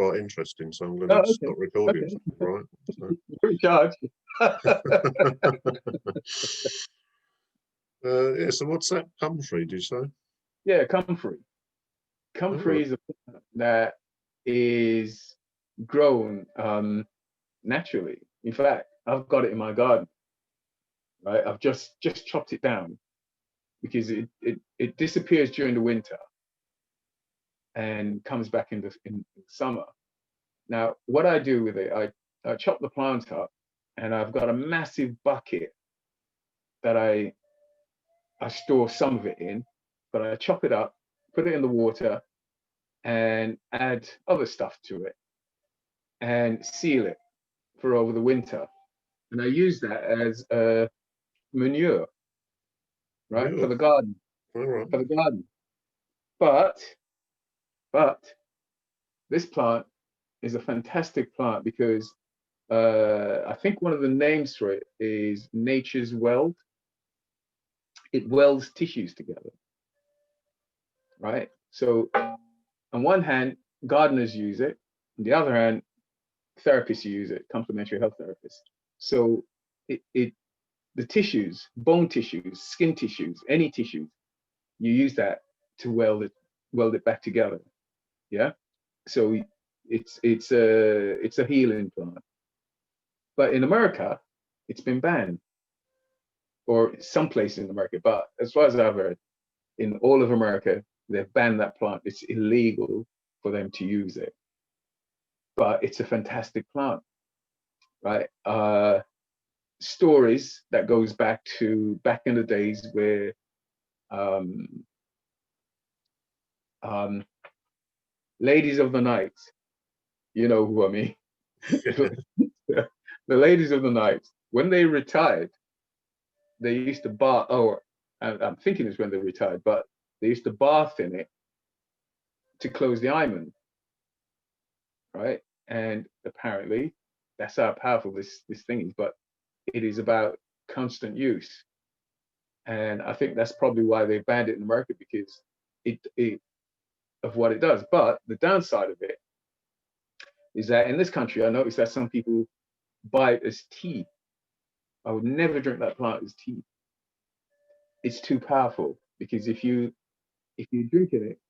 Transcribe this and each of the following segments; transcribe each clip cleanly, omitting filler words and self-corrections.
quite interesting, so I'm going Oh, to okay. stop recording. Okay. Right. So. You're in charge. Yeah. So what's that comfrey? Do you say? Yeah, comfrey. Oh, Comfrey is a plant that is grown naturally. In fact, I've got it in my garden. Right, I've just chopped it down because it disappears during the winter and comes back in the summer. Now, what I do with it, I chop the plant up, and I've got a massive bucket that I store some of it in, but I chop it up, put it in the water, and add other stuff to it, and seal it for over the winter. And I use that as a manure, right, for yeah. the garden, All right. for the garden. But this plant is a fantastic plant because I think one of the names for it is nature's weld. It welds tissues together, right? So on one hand, gardeners use it. On the other hand, therapists use it, complementary health therapists. So the tissues, bone tissues, skin tissues, any tissues, you use that to weld it back together. Yeah. So it's a healing plant. But in America, it's been banned, or some places in America. But as far as I've heard, in all of America, they've banned that plant. It's illegal for them to use it. But it's a fantastic plant, right? Stories that goes back in the days where um, ladies of the night, you know who I mean. The ladies of the night, when they retired, they used to bath. Oh, I'm thinking it's when they retired, but they used to bath in it to close the hymen, right? And apparently, that's how powerful this thing is. But it is about constant use, and I think that's probably why they banned it in America, because it of what it does. But the downside of it is that in this country, I noticed that some people buy it as tea. I would never drink that plant as tea. It's too powerful, because if you drink in it,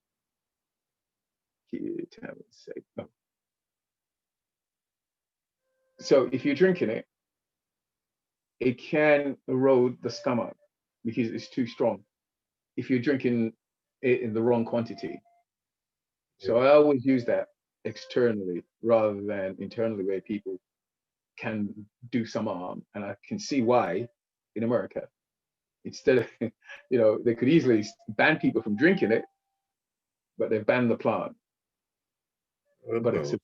so if you're drinking it, it can erode the stomach because it's too strong if you're drinking it in the wrong quantity. So I always use that externally rather than internally, where people can do some harm. And I can see why in America, instead of, they could easily ban people from drinking it, but they've banned the plant. But Well,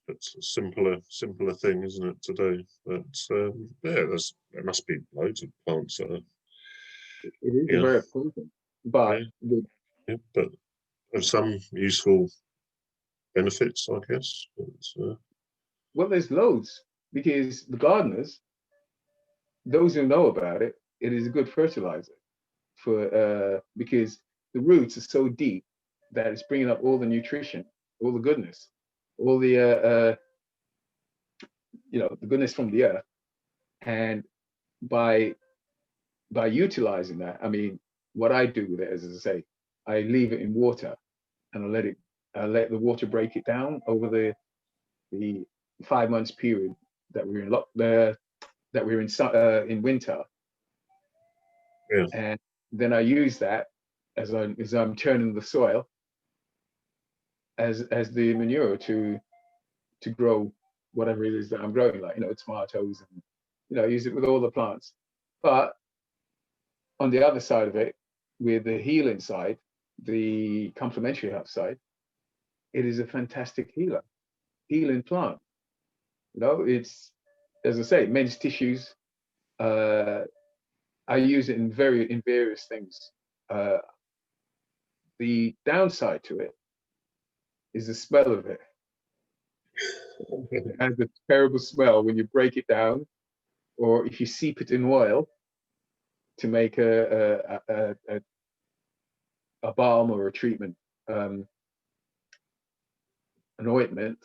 it's a simpler thing, isn't it, to do? But yeah, there must be loads of plants that are. It is very potent, but but have some useful benefits, I guess. But, well, there's loads, because the gardeners, those who know about it, it is a good fertilizer for because the roots are so deep that it's bringing up all the nutrition, all the goodness, all the the goodness from the earth. And by utilizing that, I mean, what I do with it is, as I say, I leave it in water, and I let the water break it down over the 5 months period that we're in winter. yeah. And then I use that as I'm turning the soil as the manure to grow whatever it is that I'm growing, like tomatoes, and I use it with all the plants. But on the other side of it, with the healing side, the complementary health side, it is a fantastic healing plant. It's, as I say, men's tissues. I use it in various things. The downside to it is the smell of it. It has a terrible smell when you break it down, or if you steep it in oil to make a balm or a treatment, an ointment.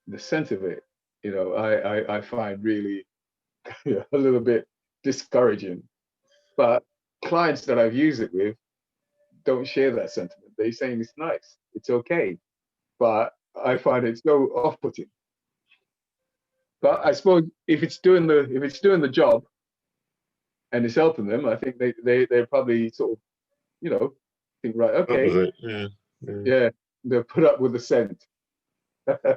the scent of it, I find really a little bit discouraging. But clients that I've used it with don't share that sentiment. They're saying it's nice, it's okay, but I find it so off-putting. But I suppose if it's doing the job and it's helping them, I think they probably sort of, think, right, That was okay, it. Yeah. Yeah. yeah, they'll put up with the scent. Okay.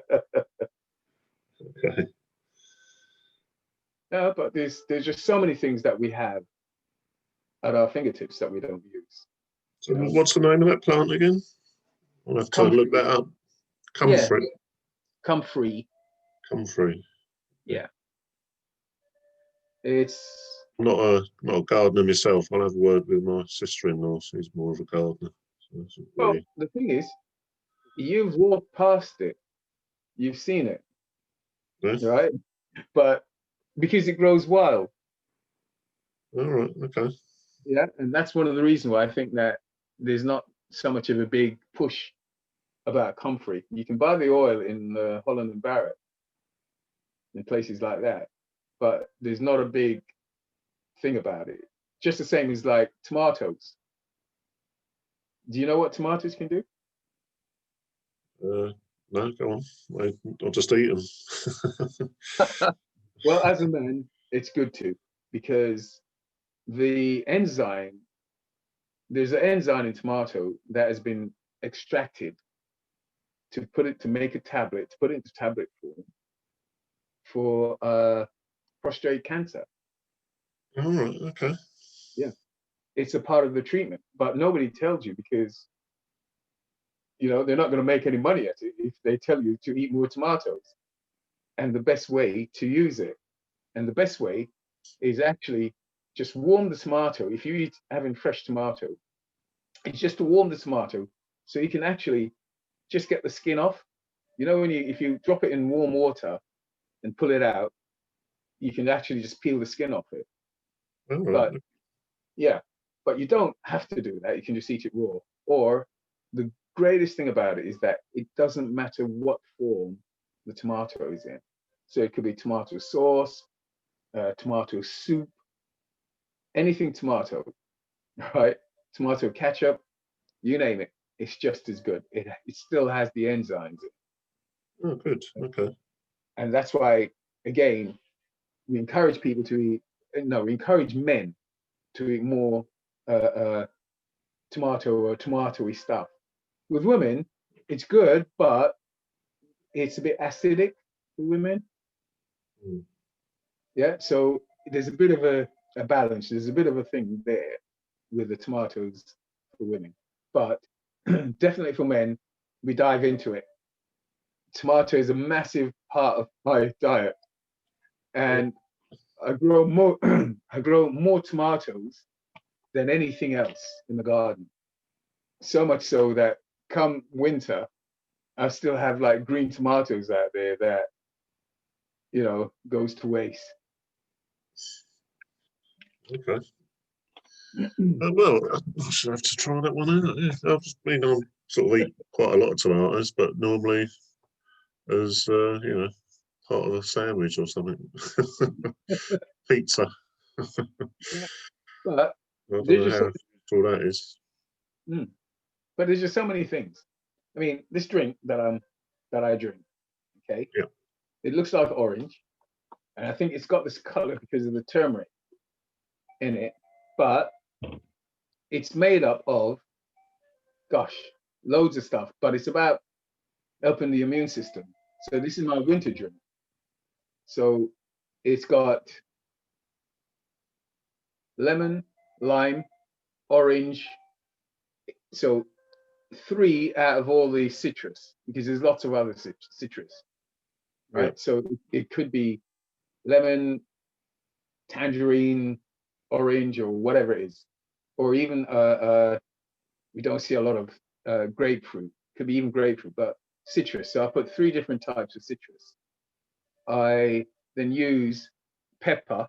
Yeah, but there's just so many things that we have at our fingertips that we don't use. So what's the name of that plant again? I'll have to look that up. Yeah, Comfrey. comfrey. Comfrey. Yeah, it's I'm not a gardener myself. I'll have a word with my sister-in-law. She's more of a gardener. So well. The thing is, you've walked past it, you've seen it, yeah. right? But because it grows wild, All right. Okay. yeah, and that's one of the reasons why I think that there's not so much of a big push about comfrey. You can buy the oil in Holland and Barrett, in places like that, but there's not a big thing about it. Just the same as like tomatoes. Do you know what tomatoes can do? No, go on. I'll just eat them. Well, as a man, it's good to, because the enzyme, there's an enzyme in tomato that has been extracted to make a tablet, to put it into tablet form for prostate cancer. All right. Okay. Yeah, it's a part of the treatment, but nobody tells you, because they're not going to make any money at it if they tell you to eat more tomatoes. And the best way to use it, and the best way is actually just warm the tomato. If you eat having fresh tomato, it's just to warm the tomato so you can actually just get the skin off. When if you drop it in warm water and pull it out, you can actually just peel the skin off it. All right. But yeah, but you don't have to do that. You can just eat it raw. Or the greatest thing about it is that it doesn't matter what form the tomato is in. So it could be tomato sauce, tomato soup, anything tomato, right? Tomato ketchup, you name it. It's just as good. It still has the enzymes. Oh, good. Okay. And that's why, again, we encourage people to eat, no, we encourage men to eat more tomato or tomatoey stuff. With women, it's good, but it's a bit acidic for women. Mm. Yeah, so there's a bit of a balance. There's a bit of a thing there with the tomatoes for women, but definitely for men, we dive into it. Tomato is a massive part of my diet, and I grow more. I grow more tomatoes than anything else in the garden. So much so that come winter, I still have like green tomatoes out there that goes to waste. Okay. Well, I should have to try that one out. Yeah, I sort of eat quite a lot of tomatoes, but normally as part of a sandwich or something. Pizza. Yeah. But I don't there's know just how useful that is. but there's just so many things. I mean, this drink that I drink, okay, Yeah. it looks like orange, and I think it's got this color because of the turmeric in it, but it's made up of, gosh, loads of stuff, but it's about helping the immune system. So this is my winter drink. So it's got lemon, lime, orange. So 3 out of all the citrus, because there's lots of other citrus, right? Yeah. So it could be lemon, tangerine, orange, or whatever it is, or even we don't see a lot of grapefruit. Could be even grapefruit, but citrus. So I put 3 different types of citrus. I then use pepper,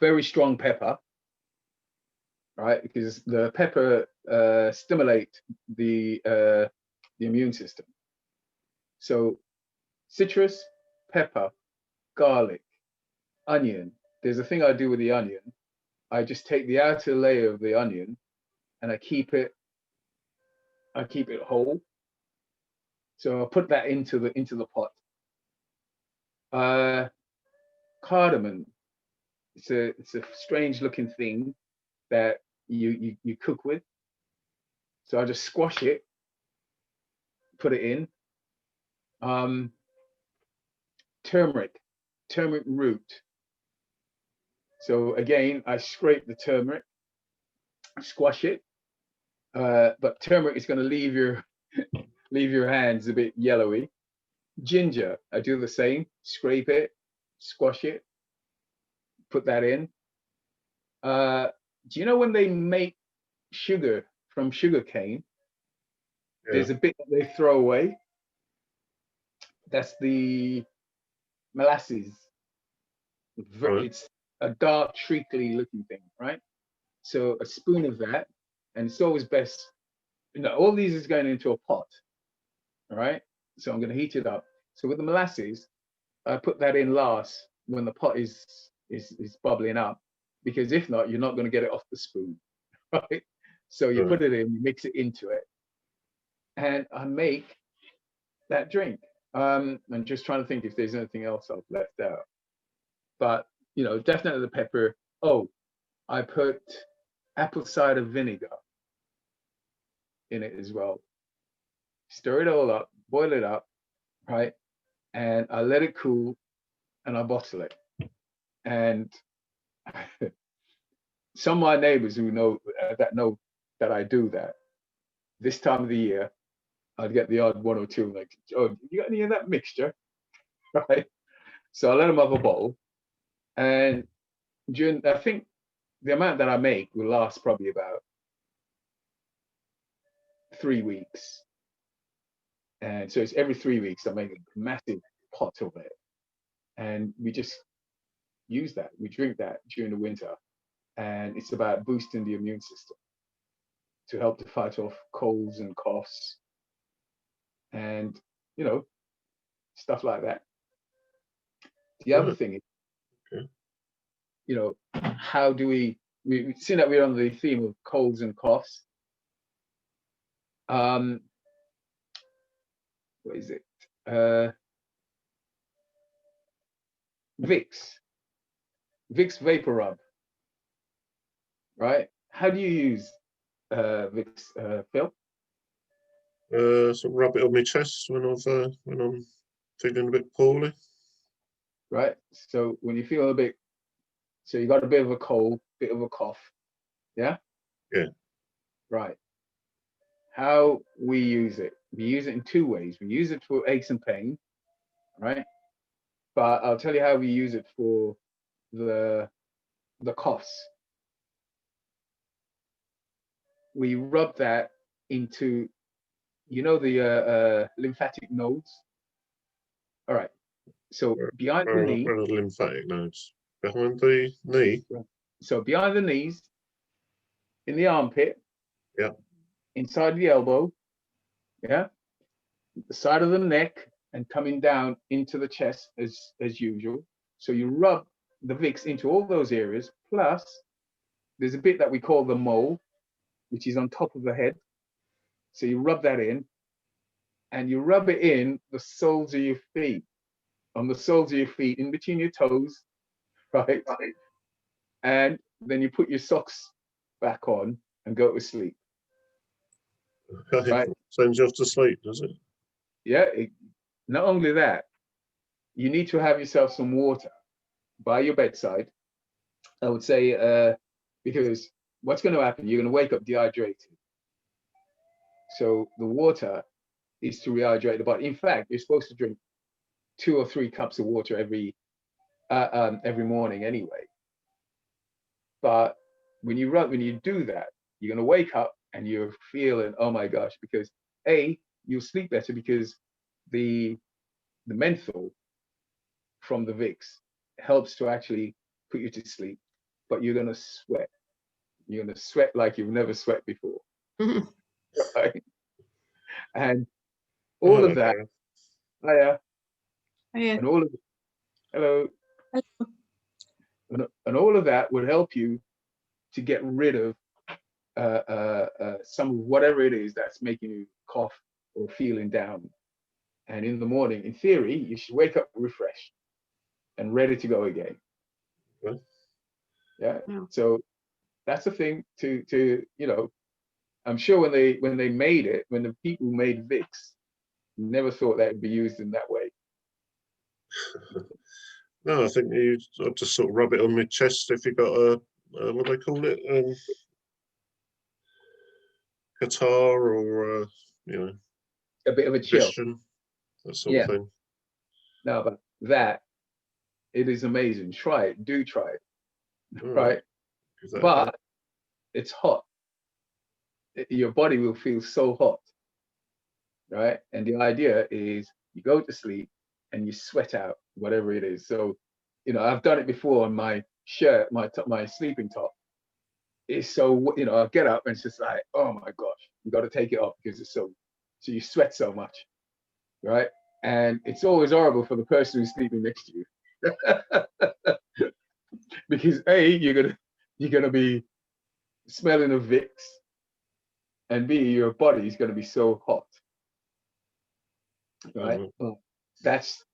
very strong pepper, right? Because the pepper stimulate the immune system. So citrus, pepper, garlic, onion. There's a thing I do with the onion. I just take the outer layer of the onion and I keep it whole. So I'll put that into the pot. Cardamom. It's a strange looking thing that you cook with. So I just squash it, put it in. Turmeric root. So again, I scrape the turmeric, squash it. But turmeric is going to leave your hands a bit yellowy. Ginger, I do the same. Scrape it, squash it, put that in. Do you know when they make sugar from sugar cane? Yeah. There's a bit that they throw away. That's the molasses. Right. It's a dark, treacly looking thing, right? So a spoon of that, and it's always best. All these is going into a pot, all right? So I'm going to heat it up. So with the molasses, I put that in last when the pot is bubbling up, because if not, you're not going to get it off the spoon, right? So you put it in, you mix it into it, and I make that drink. I'm just trying to think if there's anything else I've left out, but definitely the pepper. Oh, I put apple cider vinegar in it as well. Stir it all up, boil it up, right? And I let it cool and I bottle it. And some of my neighbors who know that I do that, this time of the year, I'd get the odd one or two like, oh, you got any of that mixture? Right? So I let them have a bottle. And I think the amount that I make will last probably about 3 weeks. And so it's every 3 weeks I make a massive pot of it. And we just use that. We drink that during the winter. And it's about boosting the immune system to help to fight off colds and coughs and, stuff like that. The other thing is, how do we've seen that we're on the theme of colds and coughs. What is it? Vicks Vapor Rub, right? How do you use Vicks, Phil? So rub it on my chest when I'm feeling a bit poorly. Right. So when you feel so you got a bit of a cold, bit of a cough, yeah? Yeah. Right. How we use it? We use it in 2 ways. We use it for aches and pain, right? But I'll tell you how we use it for the coughs. We rub that into, the lymphatic nodes. All right. So behind the knee. Where are the lymphatic nodes? Behind the knee. So behind the knees, in the armpit. Yeah. Inside the elbow. Yeah. The side of the neck and coming down into the chest as usual. So you rub the Vicks into all those areas. Plus, there's a bit that we call the mole, which is on top of the head. So you rub that in, and you rub it in the soles of your feet, on the soles of your feet, in between your toes, right? And then you put your socks back on and go to sleep. Right? Sends you off to sleep, does it? Yeah. Not only that, you need to have yourself some water by your bedside. I would say, because what's going to happen, you're going to wake up dehydrated. So the water is to rehydrate the body. In fact, you're supposed to drink 2 or 3 cups of water every morning anyway. But when you do that, you're going to wake up and you're feeling, oh my gosh, because you'll sleep better because the menthol from the Vicks helps to actually put you to sleep, but you're going to sweat. You're going to sweat like you've never sweat before. Right? And all of that. Yeah. And all of hello. Hello. And all of that would help you to get rid of some of whatever it is that's making you cough or feeling down. And in the morning, in theory, you should wake up refreshed and ready to go again. Okay. Yeah. Yeah. So that's the thing to I'm sure when they made it, when the people made Vicks, never thought that would be used in that way. No, I think I'd just sort of rub it on my chest if you got a what do they call it, catarrh or A bit of a chill. congestion, that sort of thing. No, but that it is amazing. Try it. Do try it. All Right. Give that a go. But it's hot. Your body will feel so hot. Right. And the idea is you go to sleep and you sweat out whatever it is. So, I've done it before on my shirt, my sleeping top. It's so, I get up and it's just like, oh my gosh, you got to take it off because it's so you sweat so much. Right. And it's always horrible for the person who's sleeping next to you. Because you're gonna be smelling of Vicks, and B, your body is gonna be so hot. Right. Well, that's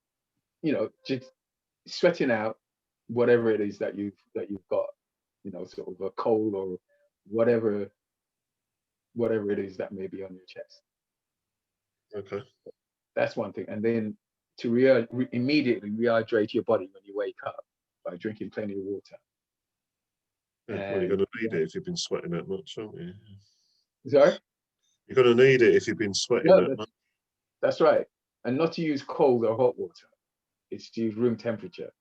just sweating out whatever it is that you've got, sort of a cold or whatever it is that may be on your chest. Okay. That's one thing. And then to immediately rehydrate your body when you wake up by drinking plenty of water. Yeah, well, you're going to need it if you've been sweating that much, aren't you? Sorry? You're going to need it if you've been sweating that much. That's right. And not to use cold or hot water. It's to use room temperature.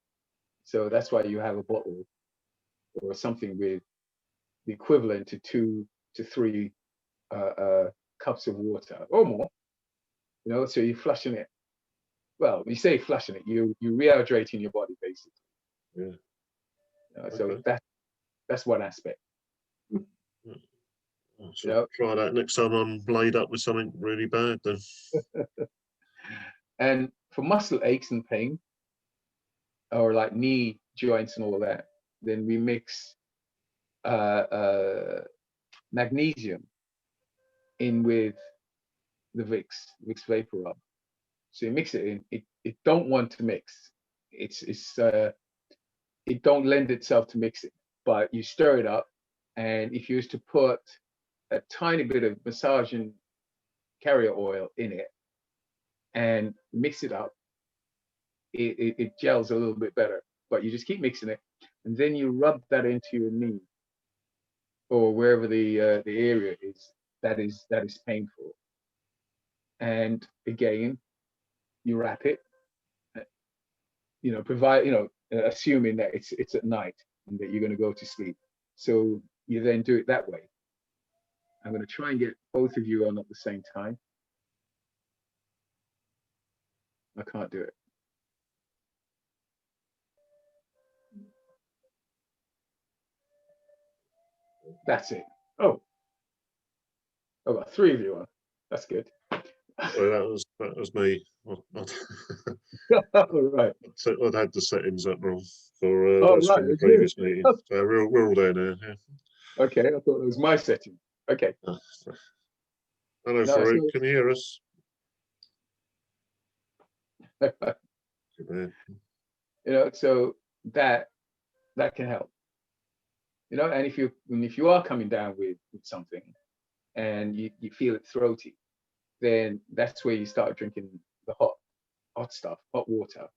So that's why you have a bottle or something with the equivalent to 2 to 3 cups of water or more. So you're flushing it. Well, you say flushing it, you're rehydrating your body basically. Yeah. So that's one aspect. Try that next time I'm laid up with something really bad then. And for muscle aches and pain, or like knee joints and all that, then we mix magnesium in with the Vicks Vapor Rub. So you mix it in. It don't want to mix. It don't lend itself to mixing, but you stir it up, and if you was to put a tiny bit of massaging carrier oil in it and mix it up, it gels a little bit better. But you just keep mixing it, and then you rub that into your knee or wherever the area is that is painful. And again, you wrap it. Assuming that it's at night and that you're going to go to sleep. So you then do it that way. I'm going to try and get both of you on at the same time. I can't do it. That's it. Oh, I've got 3 of you on. That's good. Well, that was me. Right. I'd had the settings up wrong for from the right. previous meeting. So we're all there now. Yeah. Okay, I thought it was my setting. Okay. Hello, Farouk. Can you hear us? So that can help. And if you are coming down with something and you feel it throaty, then that's where you start drinking the hot stuff, hot water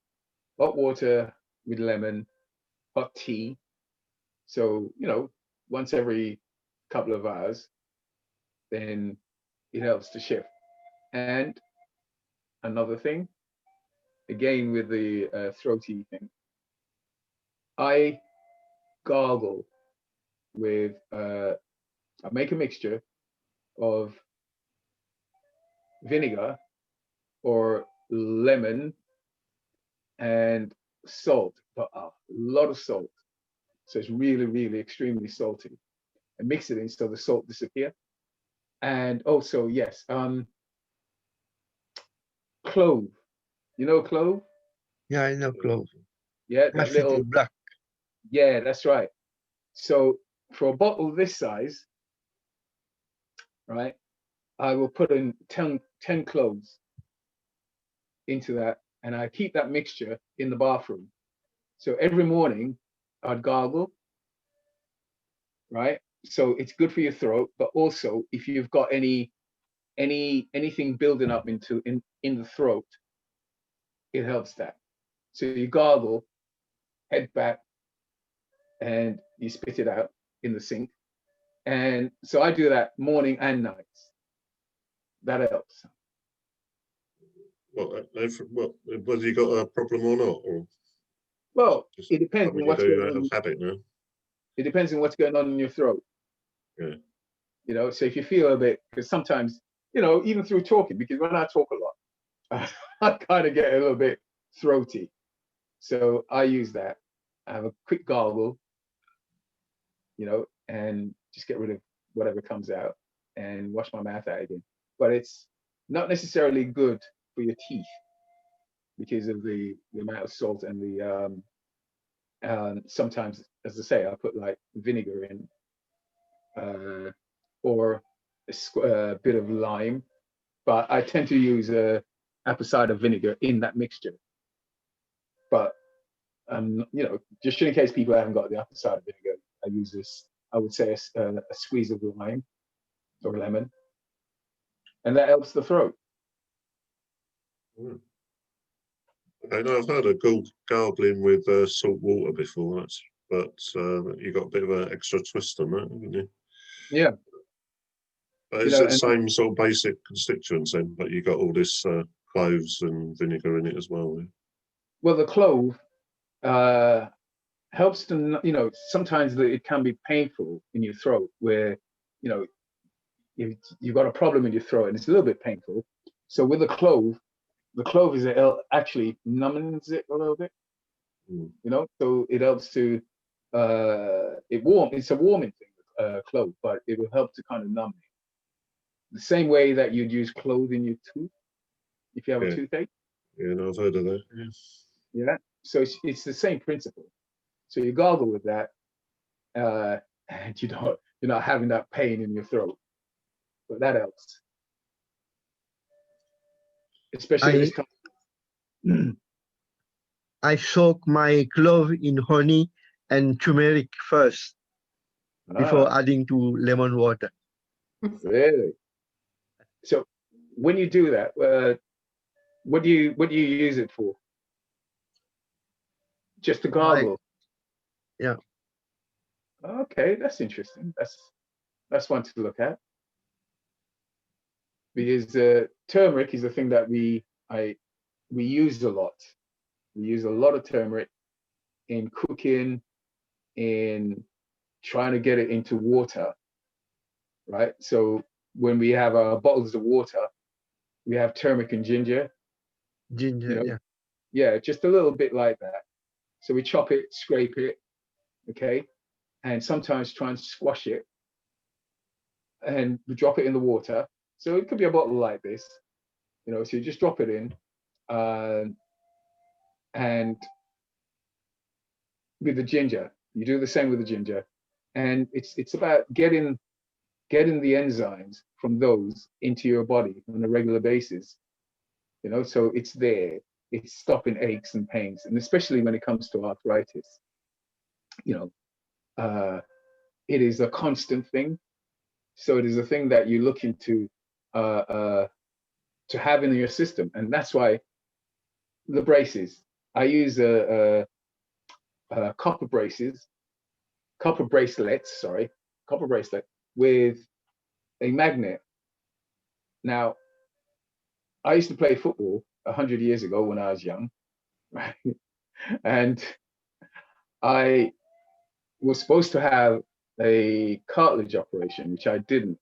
with lemon, hot tea. So, once every couple of hours, then it helps to shift. And another thing, again with the throaty thing, I gargle with, I make a mixture of vinegar or lemon and salt, but a lot of salt. So it's really, really extremely salty. And mix it in so the salt disappear. And also, yes, clove. You know clove? Yeah, I know clove. Yeah, I that see little, the black. yeah, that's right. So for a bottle this size, right, I will put in 10 cloves into that, and I keep that mixture in the bathroom. So every morning I'd gargle, right? So it's good for your throat, but also if you've got anything building up into in the throat, it helps that. So you gargle, head back, and you spit it out in the sink. And so I do that morning and nights. That helps. Whether you got a problem or not, or Well, just it depends something on you what's do going out of on. habit now? It depends on what's going on in your throat. Yeah. You know, so if you feel a bit, because sometimes, you know, even through talking, because when I talk a lot, I kind of get a little bit throaty. So I use that. I have a quick gargle, you know, and just get rid of whatever comes out and wash my mouth out again. But it's not necessarily good for your teeth because of the amount of salt and the sometimes, as I say, I put like vinegar in or a bit of lime, but I tend to use apple cider vinegar in that mixture. But you know, just in case people haven't got the apple cider vinegar, I use this. I would say a squeeze of lime or lemon, and that helps the throat. Mm. I know I've heard of gargling with salt water before, but you got a bit of an extra twist on that, haven't you? Yeah, But you it's know, the and same sort of basic constituents then, but you got all this cloves and vinegar in it as well. Yeah? well, the clove helps to, you know, sometimes it can be painful in your throat where, you know, you've got a problem in your throat and it's a little bit painful. So with the clove is actually numbs it a little bit, Mm. you know, so it helps to, it's a warming thing, clove, but it will help to kind of numb it. The same way that you'd use clove in your tooth if you have a Yeah, toothache. yeah, no, I've heard of that. Yeah. Yeah. So it's the same principle. So you gargle with that, and you're not having that pain in your throat. But that helps, especially this I time. I soak my clove in honey and turmeric first before Ah, adding to lemon water. really? So when you do that, what do you use it for? Just to My gargle? yeah, Okay, that's interesting. That's one to look at because turmeric is a thing that we use a lot. We use a lot of turmeric in cooking, in trying to get it into water, right? So when we have our bottles of water, we have turmeric and ginger, you ginger, know, yeah. yeah, just a little bit like that. So we chop it, scrape it, okay, and sometimes try and squash it, and we drop it in the water. So it could be a bottle like this, you know. So you just drop it in, and with the ginger, you do the same with the ginger, and it's about getting the enzymes from those into your body on a regular basis, you know. So it's there, it's stopping aches and pains, and especially when it comes to arthritis, you know, it is a constant thing. So it is a thing that you look into to have in your system, and that's why the braces. I use copper braces, copper bracelets, sorry, copper bracelet with a magnet. Now, I used to play football 100 years ago when I was young, right? And I was supposed to have a cartilage operation, which I didn't,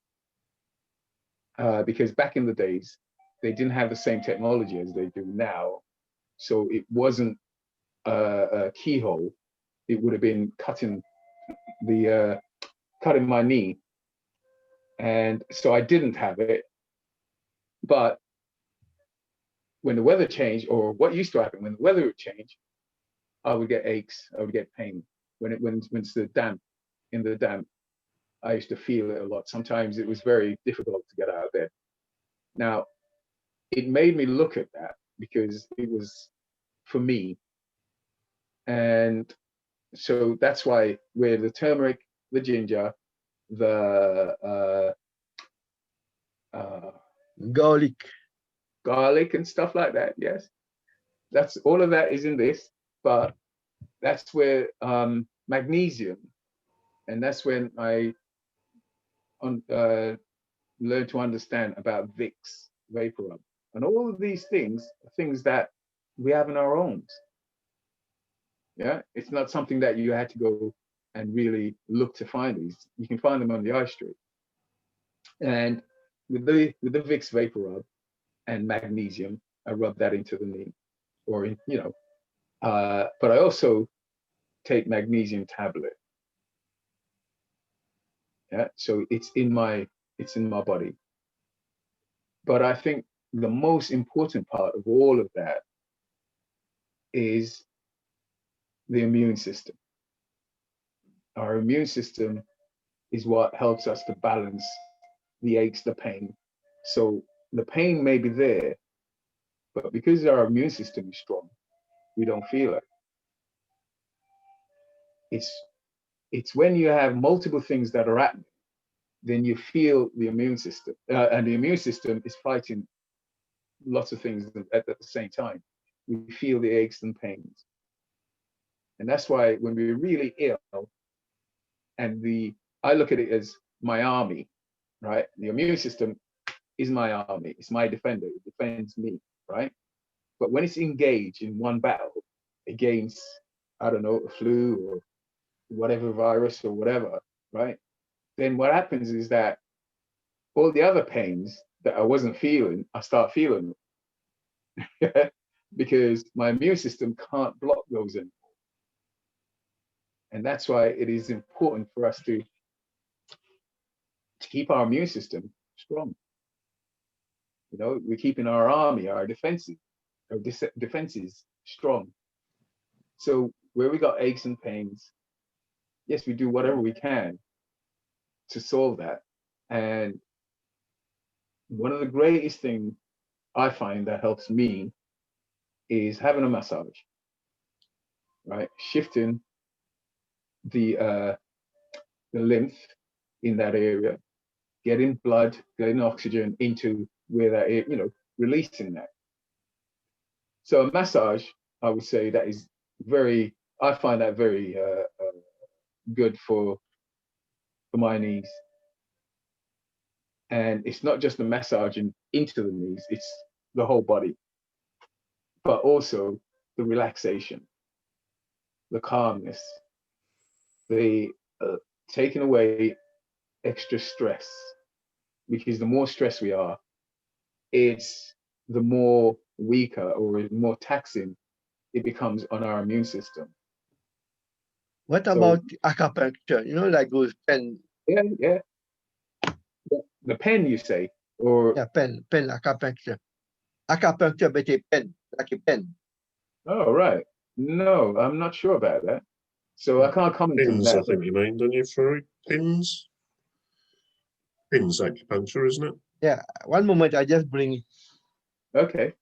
because back in the days, they didn't have the same technology as they do now. So it wasn't a keyhole. It would have been cutting my knee. And so I didn't have it. But when the weather changed, or what used to happen when the weather would change, I would get aches, I would get pain. When it's the damp, in the damp, I used to feel it a lot. Sometimes it was very difficult to get out of bed. Now, it made me look at that because it was for me. And so that's why where the turmeric, the ginger, the Garlic. garlic and stuff like that, yes, that's all of that is in this, but that's where magnesium, and that's when I learned to understand about Vicks vapor rub, and all of these things are things that we have in our homes. Yeah, it's not something that you had to go and really look to find these. You can find them on the high street. And with the Vicks vapor rub and magnesium, I rub that into the knee, or but I also take magnesium tablet. Yeah, so it's in my body. But I think the most important part of all of that is the immune system. Our immune system is what helps us to balance the aches, the pain. So the pain may be there, but because our immune system is strong, we don't feel it. It's when you have multiple things that are happening, then you feel the immune system, and the immune system is fighting lots of things at the same time. We feel the aches and pains, and that's why when we're really ill, and I look at it as my army, right? The immune system is my army. It's my defender. It defends me, right? But when it's engaged in one battle against, I don't know, a flu or whatever virus or whatever, right? Then what happens is that all the other pains that I wasn't feeling, I start feeling them because my immune system can't block those anymore. And that's why it is important for us to keep our immune system strong. You know, we're keeping our army, our defenses strong. So where we got aches and pains, yes, we do whatever we can to solve that. And one of the greatest things I find that helps me is having a massage, right? Shifting the lymph in that area, getting blood, getting oxygen into where that, releasing that. So a massage, I would say that is I find that very good for my knees. And it's not just the massaging into the knees, it's the whole body, but also the relaxation, the calmness, the taking away extra stress, because the more stressed we are, it's the more weaker or more taxing it becomes on our immune system. What about acupuncture? Like those pen. Yeah. The pen, you say, or Yeah, pen acupuncture. Acupuncture, but a pen, like a pen. Oh, right. No, I'm not sure about that. So I can't comment on Pins, I that. think you mean, don't you, Farouk? Pins? Pins acupuncture, isn't it? Yeah, one moment, I just bring it. Okay.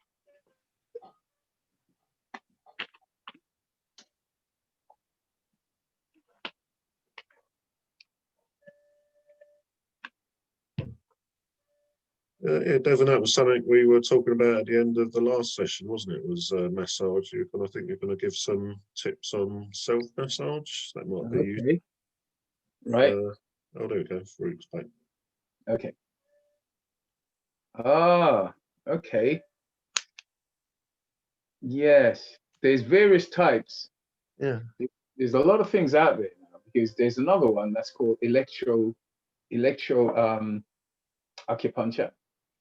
Yeah, Devon, that was something we were talking about at the end of the last session, wasn't it? It was massage. I think you're going to give some tips on self-massage. That might be Okay. Right. oh, there we go. Farouk's back. Okay. Ah, okay. Yes. There's various types. Yeah. There's a lot of things out there now, because there's another one that's called electro acupuncture.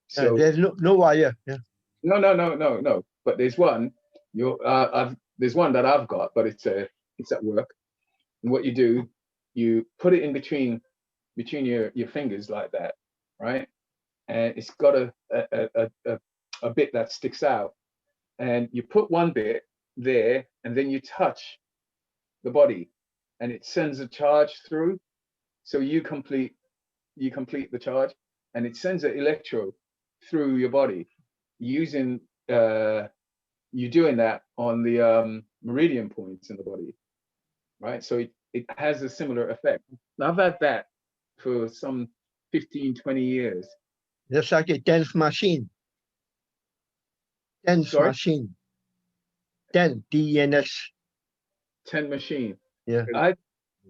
So There's no wire. Yeah. no. But there's one. There's one that I've got, but it's at work. And what you do, you put it in between your fingers like that, right? And it's got a bit that sticks out, and you put one bit there, and then you touch the body, and it sends a charge through. So you complete the charge, and it sends an electrode through your body using you're doing that on the meridian points in the body, right? So it has a similar effect. Now, I've had that for some 15, 20 years. Just like a TENS machine. TENS Sorry? machine. TEN, TENS. 10 machine. Yeah.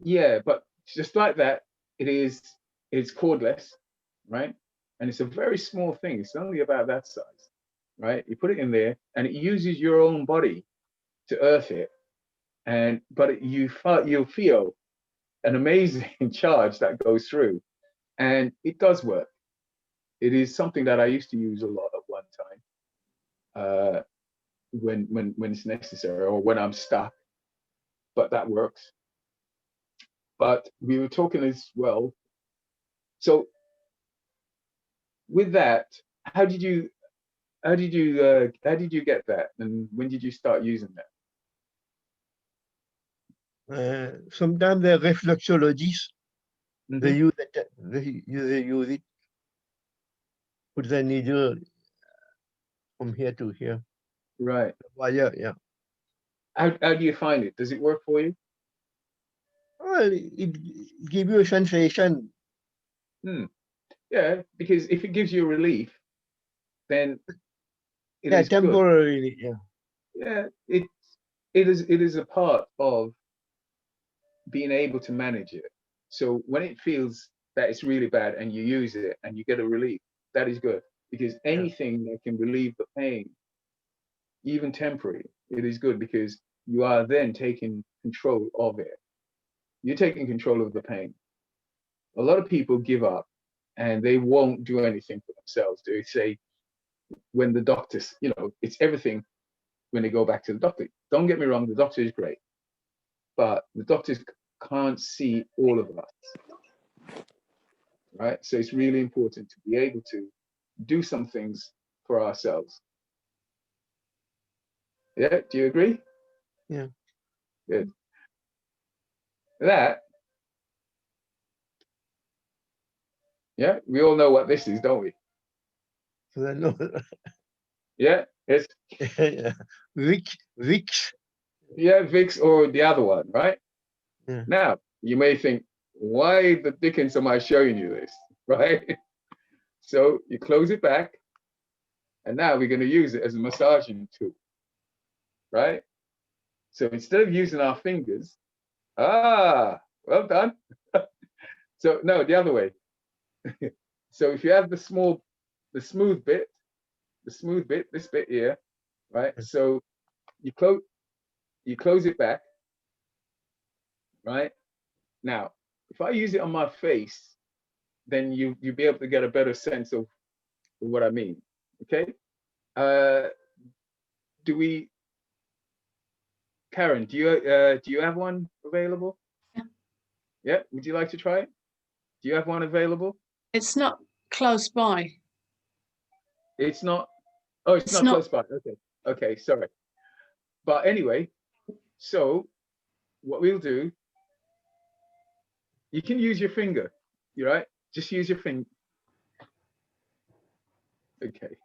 Yeah, but just like that, it's cordless, right? And it's a very small thing. It's only about that size, right? You put it in there, and it uses your own body to earth it, but you'll feel an amazing charge that goes through, and it does work. It is something that I used to use a lot at one time, when it's necessary or when I'm stuck. But that works. But we were talking as well. So with that, how did you get that, and when did you start using that? Sometimes the reflexologists, they Mhm. use it. Put the needle from here to here. Right. Wire, yeah. How do you find it? Does it work for you? Well, it gives you a sensation. Yeah, because if it gives you relief, then it Yeah, is good. temporarily, yeah. Yeah, it is a part of being able to manage it. So when it feels that it's really bad and you use it and you get a relief, that is good, because anything that can relieve the pain, even temporary, it is good, because you are then taking control of it. You're taking control of the pain. A lot of people give up and they won't do anything for themselves. They say, when the doctors, it's everything when they go back to the doctor. Don't get me wrong, the doctor is great, but the doctors can't see all of us, right? So it's really important to be able to do some things for ourselves. Yeah, do you agree? Yeah. Good. That, yeah, we all know what this is, don't we? So I know. Yeah, it's Yeah. Vicks. yeah, Vicks or the other one, right? Yeah. Now, you may think, why the dickens am I showing you this, right? So you close it back, and now we're going to use it as a massaging tool, right? So instead of using our fingers, well done. So no, the other way. So if you have the smooth bit, this bit here, right? So you close it back, right? Now, if I use it on my face, then you'll be able to get a better sense of what I mean. Okay. Karen, do you have one available? Yeah. Yeah. Would you like to try it? Do you have one available? It's not close by. It's not. Oh, it's not not close by. Okay. Okay. Sorry. But anyway, so what we'll do, you can use your finger. You right? Just use your finger. Okay.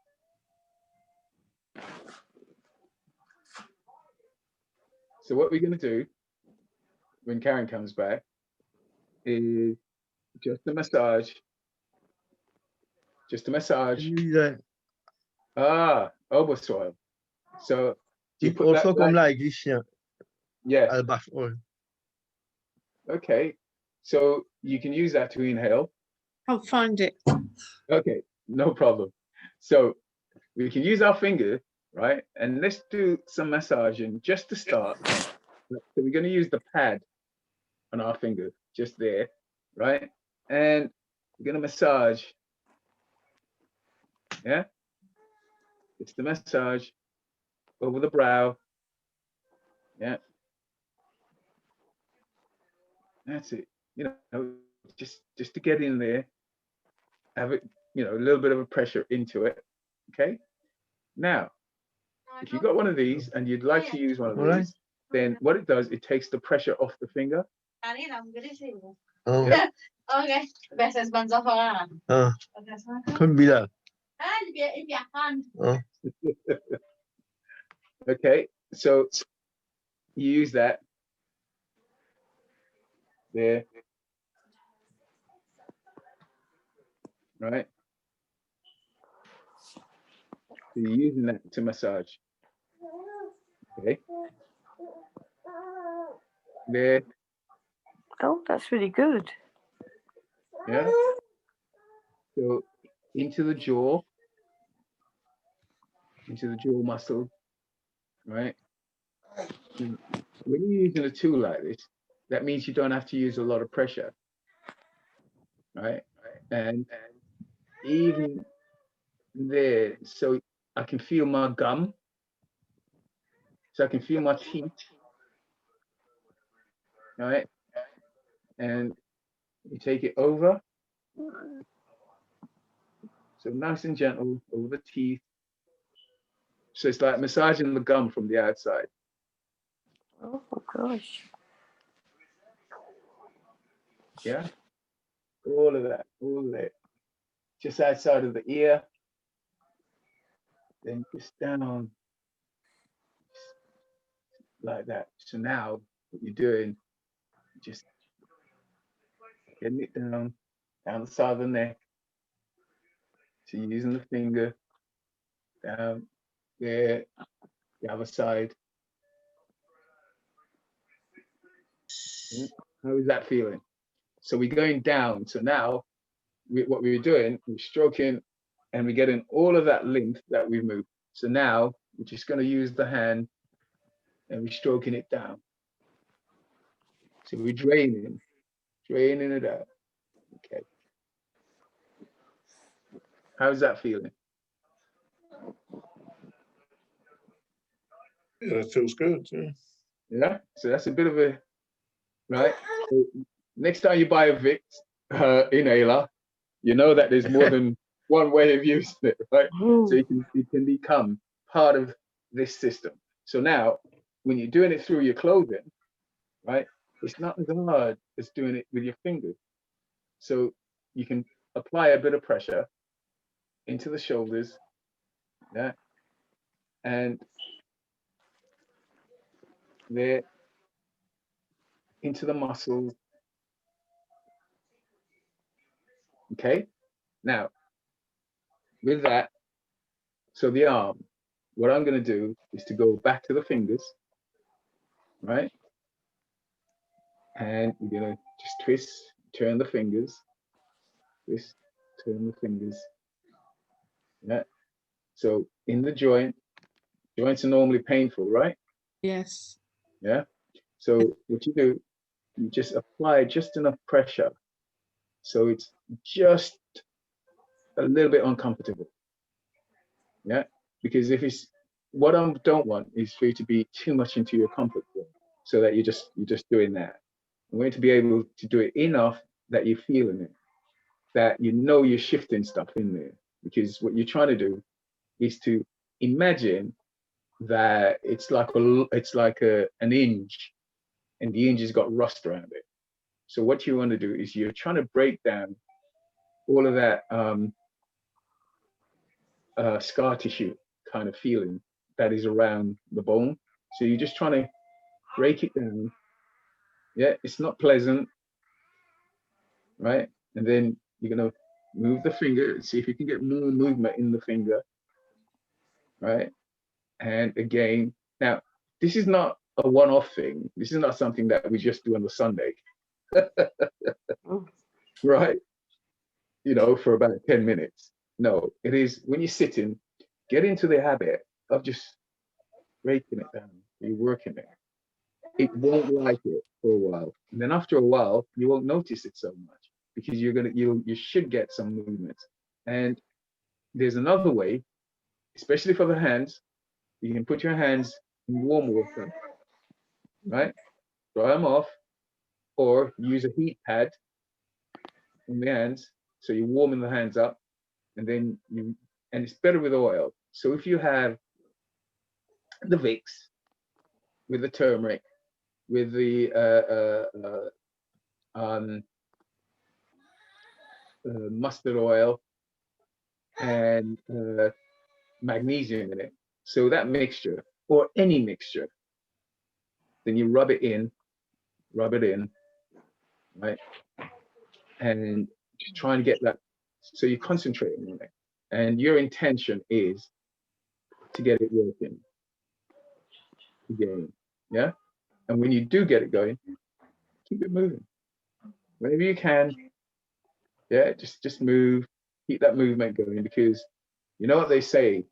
So what we're going to do when Karen comes back is just a massage. Just a massage. Elbow soil. So you It put also that come back. like this, yeah. Yeah. Albath oil. Okay. So you can use that to inhale. I'll find it. Okay, no problem. So we can use our finger, right? And let's do some massaging just to start. So we're going to use the pad on our finger, just there, right? And we're going to massage. Yeah. It's the massage over the brow. Yeah. That's it. Just to get in there, have it, a little bit of a pressure into it. Okay. Now, If you've got one of these and you'd like to use one of Alright. these, then what it does, it takes the pressure off the finger. Oh, Yeah. ah, couldn't be that. Oh, Okay, so you use that there, right? So you're using that to massage. Okay, there, Oh, that's really good. yeah. So into the jaw muscle, right? And when you're using a tool like this, that means you don't have to use a lot of pressure, right? And even there, so I can feel my gum, so I can feel my teeth, right? And you take it over, so nice and gentle over the teeth. So it's like massaging the gum from the outside. Oh gosh. Yeah, all of that, just outside of the ear, then just down like that. So now what you're doing, just getting it down the side of the neck. So you're using the finger down there, the other side. How is that feeling? So we're going down. So now what we're doing, we're stroking and we're getting all of that lymph that we've moved. So now we're just going to use the hand and we're stroking it down. So we're draining it out. Okay. How's that feeling? Yeah, it feels good. Yeah. Yeah. So that's a bit of a, right? So next time you buy a Vicks inhaler, you know that there's more than one way of using it, right? So it can become part of this system. So now, when you're doing it through your clothing, right, it's not as hard as doing it with your fingers. So you can apply a bit of pressure into the shoulders, yeah, and there into the muscles. Okay, now with that, so the arm, what I'm going to do is to go back to the fingers, right? And we're going to just twist, turn the fingers, twist, turn the fingers. Yeah. So in the joints are normally painful, right? Yes. Yeah. So what you do, you just apply just enough pressure so it's just a little bit uncomfortable. Yeah. Because if it's what I don't want is for you to be too much into your comfort zone, so that you're just doing that. I want you to be able to do it enough that you're feeling it, that you know you're shifting stuff in there. Because what you're trying to do is to imagine that it's like an hinge, and the hinge has got rust around it. So what you want to do is you're trying to break down all of that scar tissue kind of feeling that is around the bone. So you're just trying to break it down. Yeah, it's not pleasant, right? And then you're gonna move the finger and see if you can get more movement in the finger, right? And again, now this is not a one-off thing. This is not something that we just do on a Sunday, right? You know, for about 10 minutes. No, it is when you're sitting, get into the habit of just breaking it down. You're working it. It won't like it for a while. And then after a while, you won't notice it so much because you should get some movement. And there's another way, especially for the hands. You can put your hands in warm water, right? Dry them off, or use a heat pad in the hands. So you're warming the hands up, and then and it's better with oil. So if you have the Vicks, with the turmeric, with the mustard oil, and magnesium in it. So that mixture, or any mixture, then you rub it in, right? And just try and get that. So you concentrate on it, and your intention is to get it working again, yeah. And when you do get it going, keep it moving whenever you can. Yeah, just move, keep that movement going, because you know what they say: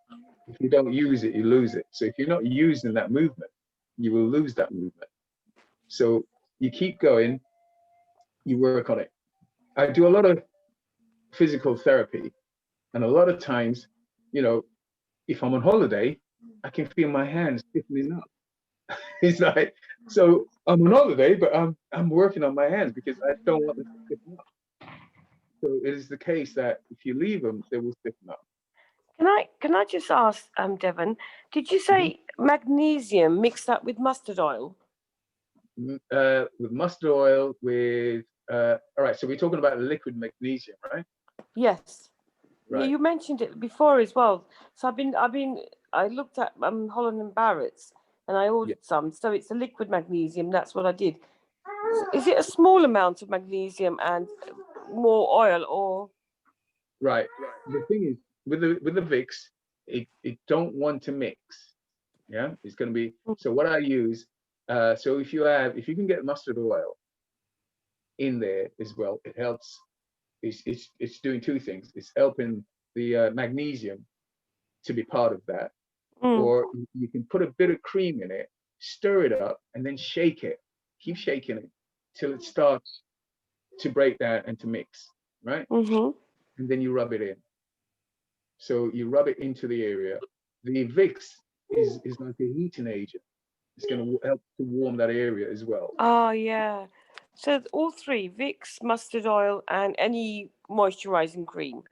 if you don't use it, you lose it. So if you're not using that movement, you will lose that movement. So you keep going, you work on it. I do a lot of physical therapy, and a lot of times, you know, if I'm on holiday, I can feel my hands stiffening up. It's like, so I'm on holiday, but I'm working on my hands because I don't want them to stiffen up. So it is the case that if you leave them, they will stiffen up. Can I just ask, Devon, did you say magnesium mixed up with mustard oil? With mustard oil, with all right. So we're talking about liquid magnesium, right? Yes. Right. Yeah, you mentioned it before as well. So I looked at Holland and Barrett's, and I ordered some. So it's a liquid magnesium. That's what I did. Is it a small amount of magnesium and more oil, or? Right. The thing is, with the Vicks, it don't want to mix. Yeah, it's going to be. So what I use, so if you can get mustard oil in there as well, it helps. It's doing two things. It's helping the magnesium to be part of that, or you can put a bit of cream in it, stir it up, and then shake it. Keep shaking it till it starts to break down and to mix, right? And then you rub it in. So you rub it into the area. The Vicks is like a heating agent. It's going to help to warm that area as well. Oh, yeah. So all three, Vicks, mustard oil, and any moisturizing cream.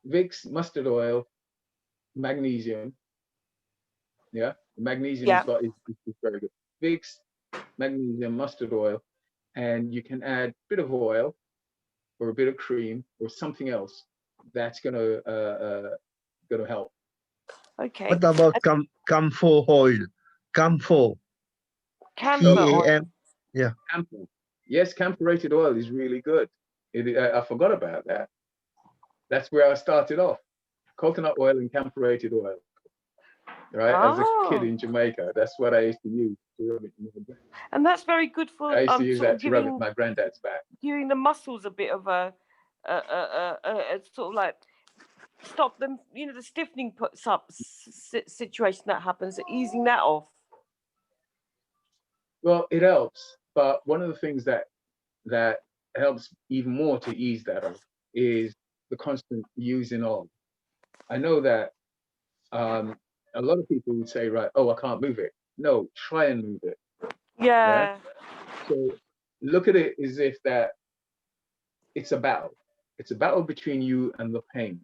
Vicks, mustard oil, magnesium. Yeah, magnesium is very good. Vicks, magnesium, mustard oil, and you can add a bit of oil or a bit of cream or something else that's gonna help. Okay. What about camphor oil? Camphor. Camphor oil. CAM. Yeah. Camphor. Yes, camphorated oil is really good. I forgot about that. That's where I started off. Coconut oil and camphorated oil. Right, as a kid in Jamaica, that's what I used to use to rub it in my back. And that's very good for. I used to use that to rub it in my granddad's back. Giving the muscles a bit of a sort of like stop them, the stiffening puts up situation that happens, easing that off. Well, it helps, but one of the things that helps even more to ease that off is the constant using of. I know that a lot of people would say, right, oh, I can't move it. No, try and move it. Yeah. So look at it as if that it's a battle. It's a battle between you and the pain.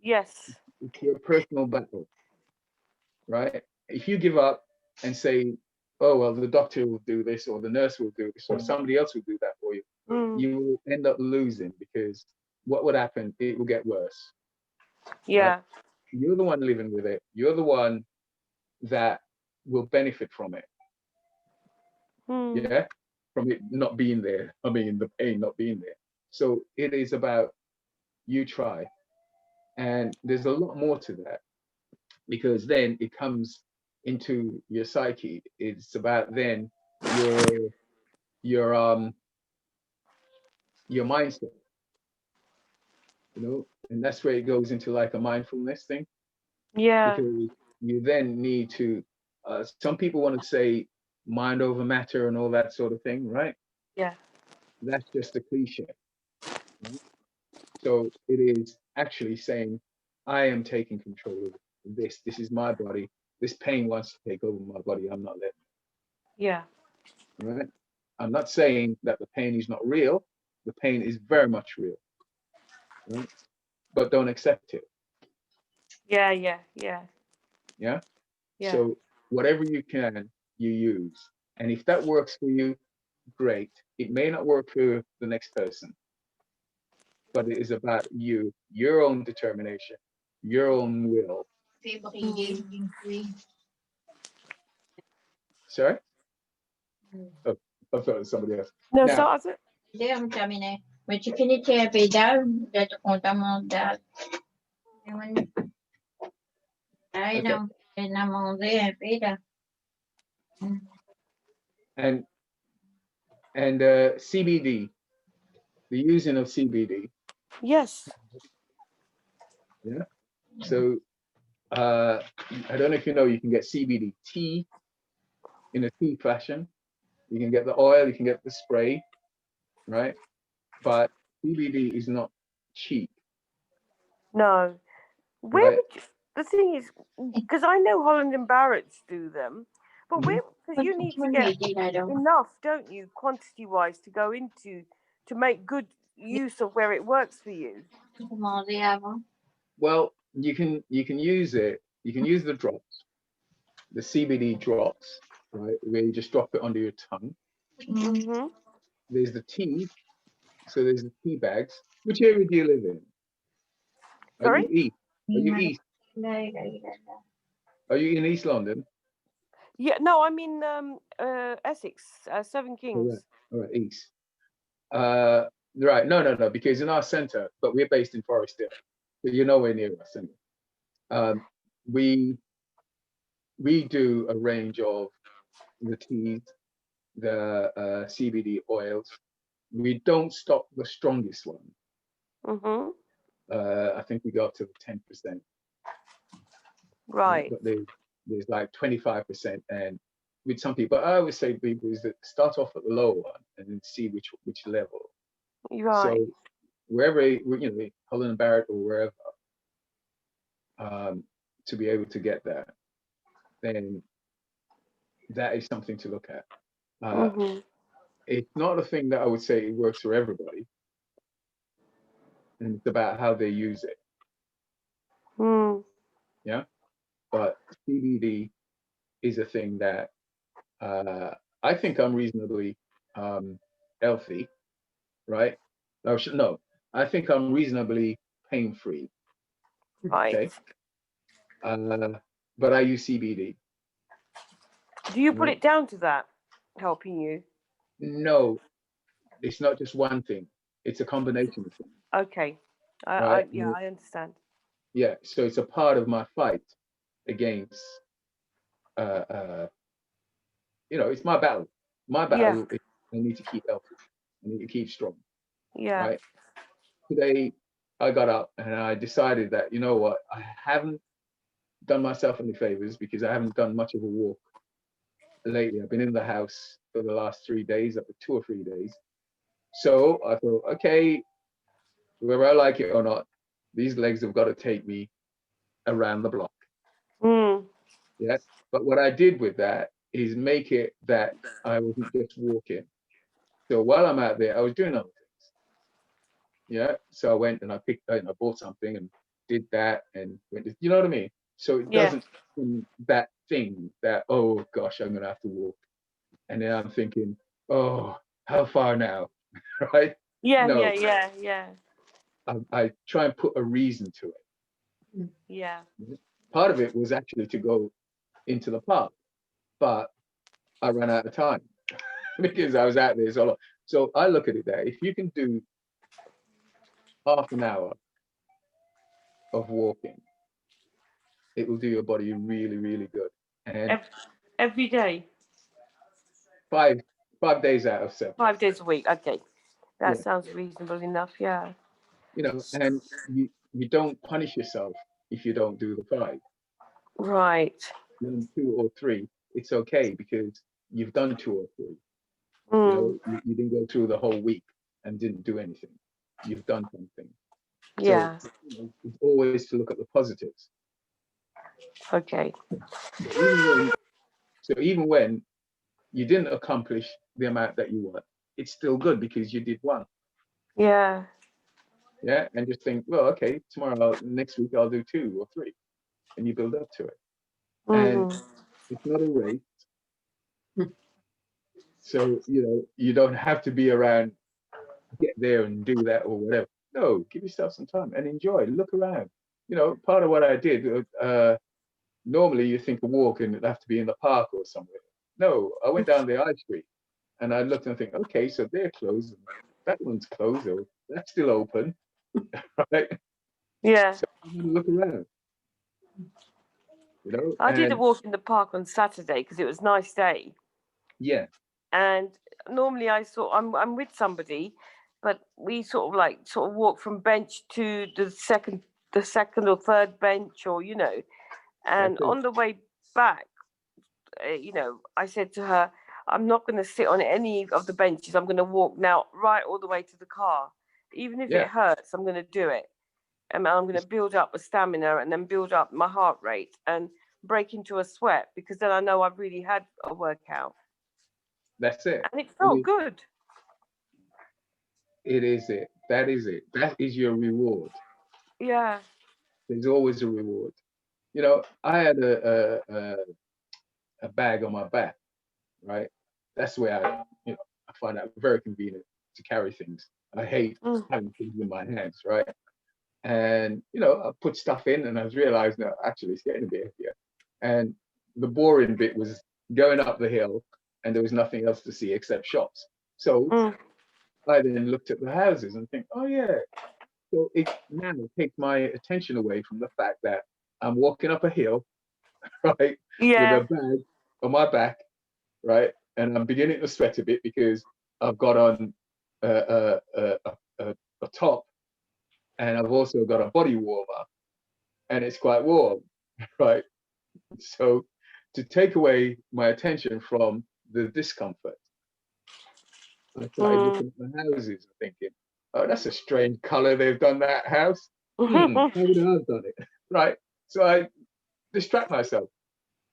Yes. It's your personal battle, right? If you give up and say, oh, well, the doctor will do this, or the nurse will do this, or somebody else will do that for you, you will end up losing, because what would happen? It will get worse. Yeah. Right? You're the one living with it. You're the one that will benefit from it. Yeah, from it not being there. I mean, the pain not being there. So it is about you try. And there's a lot more to that, because then it comes into your psyche. It's about then your mindset, and that's where it goes into like a mindfulness thing. Yeah. Because you then need to, some people want to say mind over matter and all that sort of thing, right? Yeah. That's just a cliche. Right? So it is actually saying, I am taking control of this. This is my body. This pain wants to take over my body. I'm not letting it. Yeah. Right? I'm not saying that the pain is not real. The pain is very much real. Right? But don't accept it. Yeah. Yeah. Yeah. So whatever you can, you use. And if that works for you, great. It may not work for the next person, but it is about you, your own determination, your own will. Sorry? Oh, I thought it was somebody else. No, Now- so I think And CBD, the using of CBD. yes. Yeah. So I don't know if you know, you can get CBD tea in a tea fashion. You can get the oil, you can get the spray, right? But CBD is not cheap. No. Where Right. would you, the thing is, because I know Holland and Barrett's do them, but where, because you need to get enough, don't you, quantity wise, to go into, to make good use of where it works for you. Well, you can use it. You can use the drops, the CBD drops, right? Where you just drop it under your tongue. Mm-hmm. There's the tea. So there's the tea bags. Which area do you live in? Sorry? Are you east? Are you east? Are you in East London? Yeah, no, I'm in Essex, Seven Kings. All right, east. Right. No, because in our centre, but we're based in Forest Hill, so you're nowhere near us. We do a range of the teas, the CBD oils. We don't stock the strongest one. Mm-hmm. I think we go up to 10%. Right. But there's like 25%, and with some people, I always say to people is that start off at the lower one and then see which level. Right. So wherever, Holland and Barrett or wherever, to be able to get that, then that is something to look at. Mm-hmm. It's not a thing that I would say it works for everybody, and it's about how they use it. Mm. Yeah, but CBD is a thing that I think I'm reasonably healthy, right? No, I think I'm reasonably pain-free. Right. Okay. But I use CBD. Do you put it down to that helping you? No, it's not just one thing. It's a combination of things. Okay. Right? I understand. Yeah. So it's a part of my fight against. It's my battle. My battle is I need to keep healthy. I need to keep strong. Yeah. Right. Today, I got up and I decided that, you know what, I haven't done myself any favors because I haven't done much of a walk lately. I've been in the house for the last 3 days, up to 2 or 3 days. So I thought, okay, whether I like it or not, these legs have got to take me around the block. Mm. Yeah. But what I did with that is make it that I wasn't just walking. So while I'm out there, I was doing other things. Yeah. So I went and I bought something and did that and went, you know what I mean? So it doesn't become that thing that, oh gosh, I'm gonna have to walk. And then I'm thinking, oh, how far now? Right? Yeah, No. yeah. I try and put a reason to it. Yeah. Part of it was actually to go into the park, but I ran out of time because I was out there so long. So I look at it there. If you can do half an hour of walking, it will do your body really, really good. And Every day? 5 days out of 7. 5 days a week. Okay. That sounds reasonable enough. Yeah. And you don't punish yourself if you don't do the 5. Right. 1, 2, or 3, it's okay because you've done 2 or 3. Mm. You didn't go through the whole week and didn't do anything. You've done something. Yeah. So it's always to look at the positives. Okay. So even when you didn't accomplish the amount that you want, it's still good because you did 1. Yeah. Yeah. And just think, well, okay, next week I'll do 2 or 3. And you build up to it. And Mm. it's not a race. So, you don't have to be around, get there and do that or whatever. No, give yourself some time and enjoy, look around. Part of what I did, normally you think a walk and it'd have to be in the park or somewhere. No, I went down the high street and I looked and think, okay, so they're closed. That one's closed, or that's still open, right? Yeah. So I'm gonna look around, I did a and walk in the park on Saturday because it was a nice day. yeah, And normally I'm with somebody, but we sort of walk from bench to the second or third bench, or and that's it. on the way back, I said to her, I'm not going to sit on any of the benches. I'm going to walk now right all the way to the car. Even if Yeah, it hurts, I'm going to do it. And I'm going to build up a stamina and then build up my heart rate and break into a sweat, because then I know I've really had a workout. that's it. And it I felt mean, good. it is it. That is it. That is your reward. Yeah. There's always a reward. I had a bag on my back, right? That's where I find that very convenient to carry things. I hate Mm. having things in my hands, right? And I put stuff in, and I was realizing that actually it's getting a bit heavier. And the boring bit was going up the hill, and there was nothing else to see except shops. So Mm. I then looked at the houses and think, oh yeah. So it now takes my attention away from the fact that I'm walking up a hill, right, with a Yeah. bag on my back, right, and I'm beginning to sweat a bit because I've got on a top, and I've also got a body warmer, and it's quite warm, right? So to take away my attention from the discomfort, I started Mm. looking at the houses and thinking, oh, that's a strange color they've done that house. How would I have done it? Right? So I distract myself.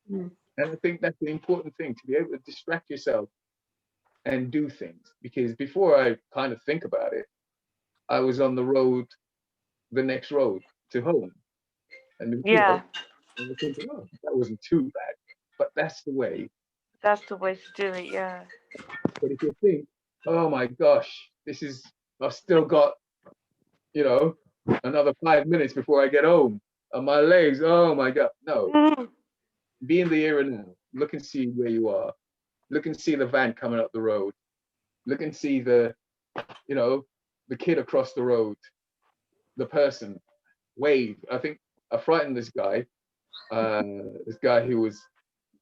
Mm. And I think that's the important thing, to be able to distract yourself and do things. Because before I kind of think about it, I was on the road, the next road to home. And, Yeah. I was thinking, oh, that wasn't too bad. But that's the way. That's the way to do it. Yeah. But if you think, oh my gosh, I've still got, another 5 minutes before I get home. And my legs, oh my God. No, Mm. be in the here and now. Look and see where you are. Look and see the van coming up the road. Look and see the kid across the road, the person. Wave. I think I frightened this guy who was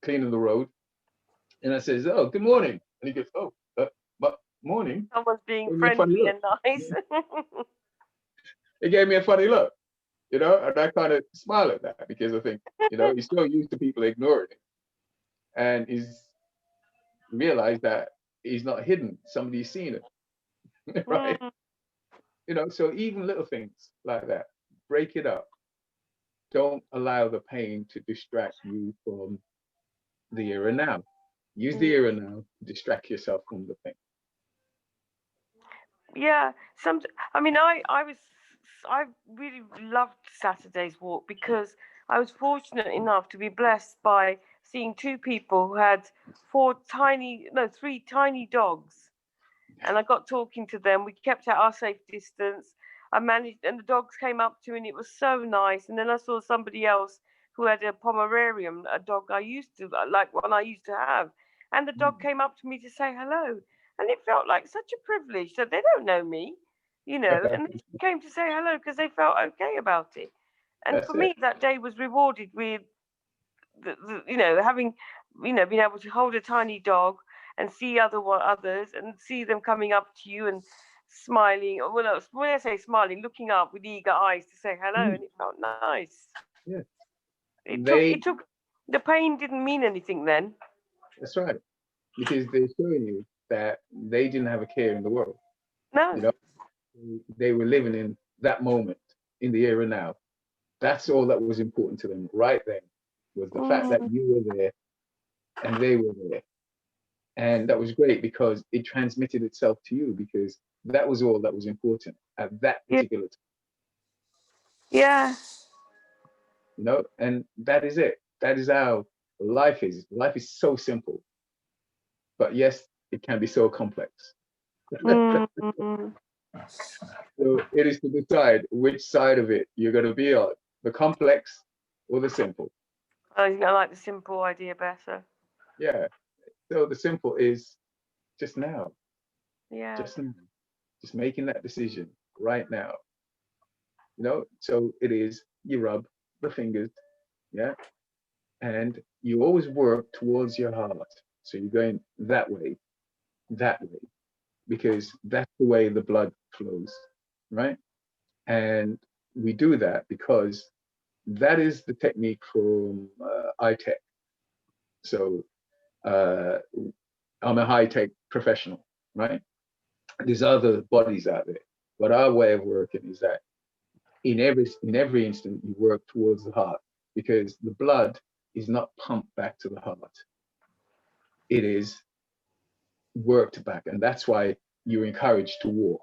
cleaning the road. And I says, oh, good morning. And he goes, oh, but morning. Someone's being Gave me a funny friendly look. and nice. He gave me a funny look, and I kind of smile at that because I think, he's so used to people ignoring him. And he's realized that he's not hidden. Somebody's seen it, right? Mm. So even little things like that, break it up. Don't allow the pain to distract you from the here and now. Use the here and now to distract yourself from the pain. Yeah. I really loved Saturday's walk because I was fortunate enough to be blessed by seeing two people who had three tiny dogs. And I got talking to them. We kept at our safe distance. I managed, and the dogs came up to me, and it was so nice. And then I saw somebody else who had a Pomeranian, a dog I used to like, one I used to have. And the dog came up to me to say hello. And it felt like such a privilege that they don't know me, and they came to say hello because they felt okay about it. And That's for it. me, that day was rewarded with, having, being able to hold a tiny dog and see others and see them coming up to you and smiling. Well, when I say smiling, looking up with eager eyes to say hello, and it felt nice. Yeah. It took the pain didn't mean anything then. That's right. Because they're showing you that they didn't have a care in the world. No. They were living in that moment, in the here and now. That's all that was important to them right then, was the fact that you were there and they were there. And that was great because it transmitted itself to you, because that was all that was important at that particular time. Yeah. And that is it. That is how life is. Life is so simple. But yes, it can be so complex. Mm. So it is to decide which side of it you're going to be on, the complex or the simple. I think I like the simple idea better. Yeah. So the simple is just now, Yeah. just making that decision right now. You know, so it is, you rub the fingers, yeah, and you always work towards your heart. So you're going that way, because that's the way the blood flows, right? And we do that because that is the technique from iTech. So I'm a high-tech professional, right? There's other bodies out there, but our way of working is that in every instant you work towards the heart, because the blood is not pumped back to the heart. It is worked back, and that's why you're encouraged to walk.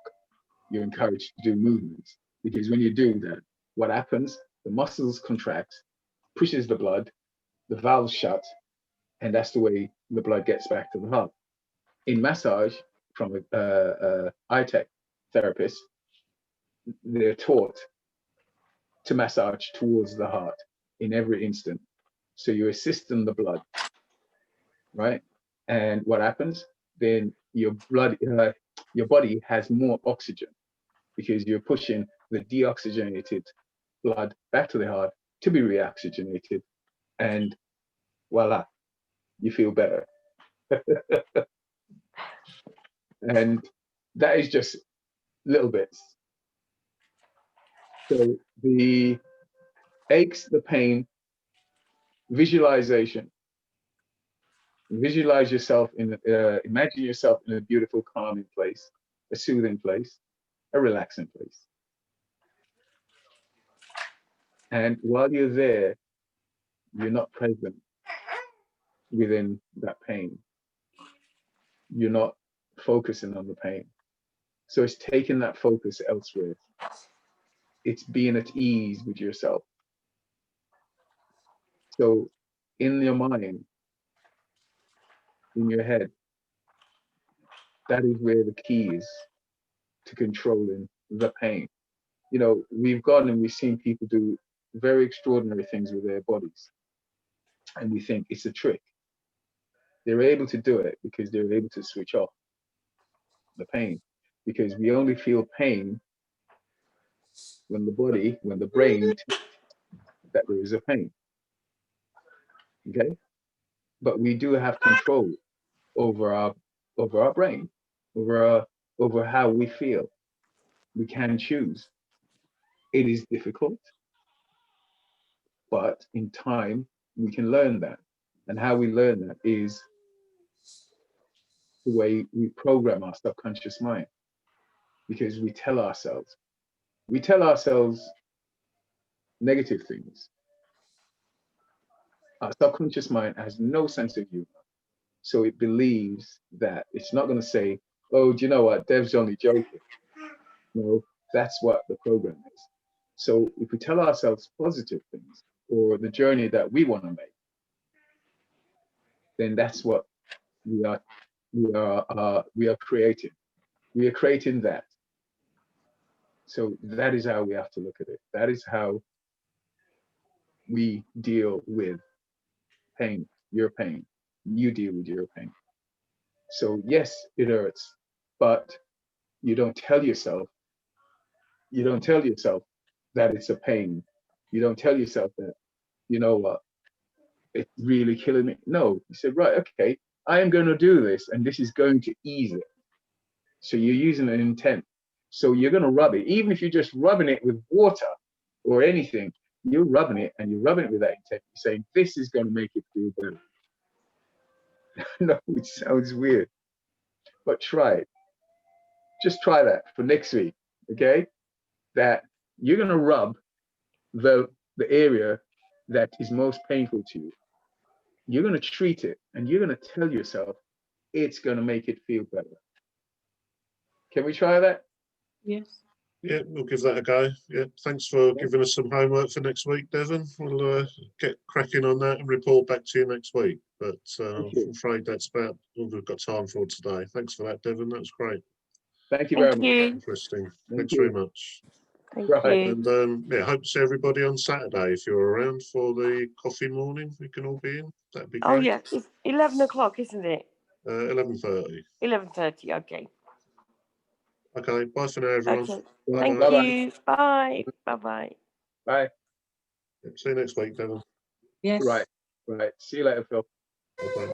You're encouraged to do movements, because when you do that, what happens? The muscles contract, pushes the blood, the valves shut, and that's the way the blood gets back to the heart. In massage, from a eye-tech therapist, they're taught to massage towards the heart in every instant. So you're assisting the blood, right? And what happens? Then your body has more oxygen, because you're pushing the deoxygenated blood back to the heart to be reoxygenated, and voila, you feel better. And that is just little bits. So the aches, the pain, visualization. Visualize yourself imagine yourself in a beautiful, calming place, a soothing place, a relaxing place. And while you're there, you're not present within that pain. You're not focusing on the pain. So it's taking that focus elsewhere. It's being at ease with yourself. So in your mind, in your head, that is where the key is to controlling the pain. You know, we've gone and we've seen people do very extraordinary things with their bodies, and we think it's a trick. They're able to do it because they're able to switch off the pain, because we only feel pain when the brain that there is a pain. Okay, but we do have control over our brain, over how we feel. We can choose. It is difficult, but in time we can learn that. And how we learn that is the way we program our subconscious mind, because we tell ourselves negative things. Our subconscious mind has no sense of humor, so it believes that it's not going to say, oh, do you know what, Dev's only joking. No, that's what the program is. So if we tell ourselves positive things, or the journey that we want to make, then that's what we are creating. We are creating that. So that is how we have to look at it. That is how we deal with pain, your pain. You deal with your pain. So yes, it hurts, but you don't tell yourself that it's a pain. You don't tell yourself that, you know what, it's really killing me. No, you said, right, okay, I am going to do this, and this is going to ease it. So you're using an intent. So you're going to rub it, even if you're just rubbing it with water or anything. You're rubbing it, and you're rubbing it with that intent. You're saying, this is going to make it feel better. No, it sounds weird, but try it. Just try that for next week, okay? That you're going to rub the area that is most painful to you. You're going to treat it, and you're going to tell yourself it's going to make it feel better. Can we try that? Yes. Yeah, we'll give that a go. Yeah, thanks for giving us some homework for next week, Devon. We'll get cracking on that and report back to you next week. But I'm you. afraid that's about all we've got time for today. Thanks for that, Devon. That was great. Thank you very Thank much. you. Interesting. Thank Thanks you. very much. Thank Right. you. And yeah, hope to see everybody on Saturday if you're around for the coffee morning. We can all be in. That'd be great. Oh yeah, it's 11 o'clock, isn't it? 11:30. 11:30. Okay. Okay. Bye for now, everyone. Okay. Bye Thank bye. you. Bye. Bye. Bye. Bye. See you next week, Devon. Yes. Right. See you later, Phil. Bye bye.